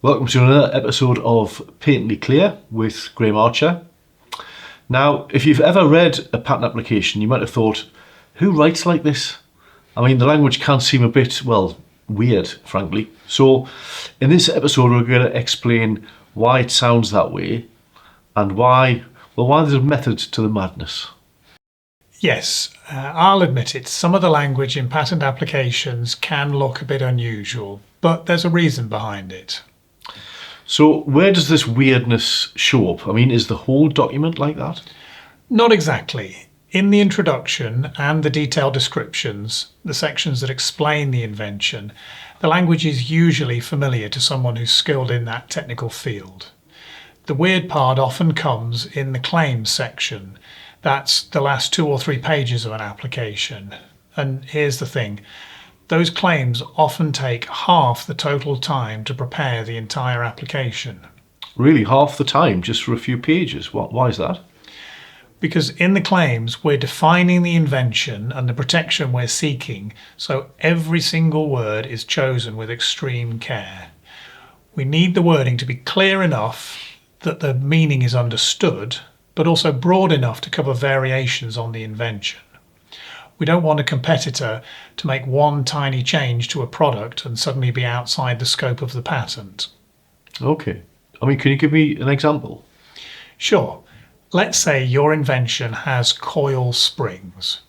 Welcome to another episode of Patently Clear with Graham Archer. Now, if you've ever read a patent application, you might have thought, who writes like this? I mean, the language can seem a bit, well, weird, frankly. So, in this episode, we're going to explain why it sounds that way and why there's a method to the madness. Yes, I'll admit it, some of the language in patent applications can look a bit unusual, but there's a reason behind it. So where does this weirdness show up? I mean, is the whole document like that? Not exactly. In the introduction and the detailed descriptions, the sections that explain the invention, the language is usually familiar to someone who's skilled in that technical field. The weird part often comes in the claims section. That's the last 2 or 3 pages of an application. And here's the thing. Those claims often take half the total time to prepare the entire application. Really, half the time, just for a few pages? Why is that? Because in the claims, we're defining the invention and the protection we're seeking, so every single word is chosen with extreme care. We need the wording to be clear enough that the meaning is understood, but also broad enough to cover variations on the invention. We don't want a competitor to make one tiny change to a product and suddenly be outside the scope of the patent. Okay. I mean, can you give me an example? Sure. Let's say your invention has coil springs.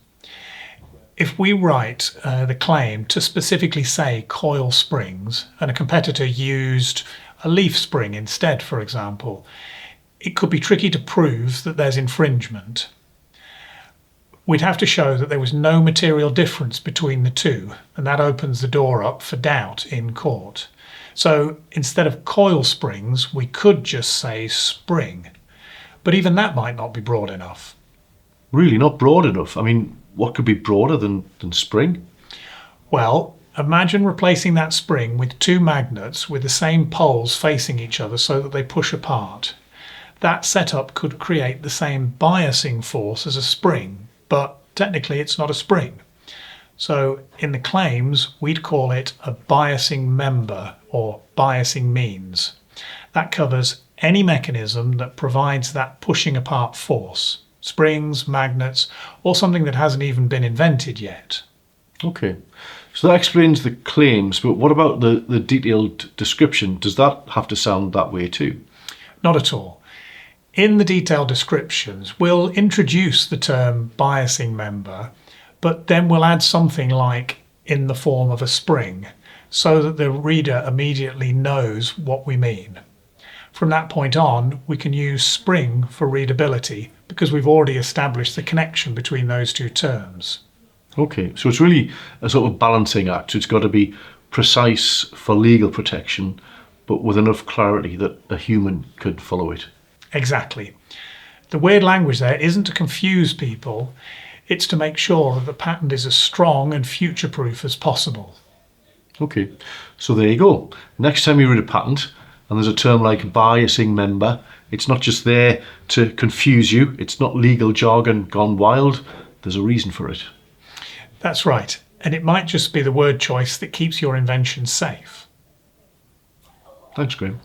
If we write the claim to specifically say coil springs and a competitor used a leaf spring instead, for example, it could be tricky to prove that there's infringement. We'd have to show that there was no material difference between the two, and that opens the door up for doubt in court. So instead of coil springs, we could just say spring. But even that might not be broad enough. Really, not broad enough? I mean, what could be broader than spring? Well, imagine replacing that spring with 2 magnets with the same poles facing each other so that they push apart. That setup could create the same biasing force as a spring, but technically it's not a spring. So in the claims, we'd call it a biasing member or biasing means. That covers any mechanism that provides that pushing apart force, springs, magnets, or something that hasn't even been invented yet. Okay, so that explains the claims, but what about the detailed description? Does that have to sound that way too? Not at all. In the detailed descriptions, we'll introduce the term biasing member, but then we'll add something like in the form of a spring, so that the reader immediately knows what we mean. From that point on, we can use spring for readability because we've already established the connection between those 2 terms. Okay, so it's really a sort of balancing act. It's got to be precise for legal protection, but with enough clarity that a human could follow it. Exactly. The weird language there isn't to confuse people, it's to make sure that the patent is as strong and future-proof as possible. Okay, so there you go. Next time you read a patent and there's a term like biasing member, it's not just there to confuse you, it's not legal jargon gone wild, there's a reason for it. That's right, and it might just be the word choice that keeps your invention safe. Thanks, Graham.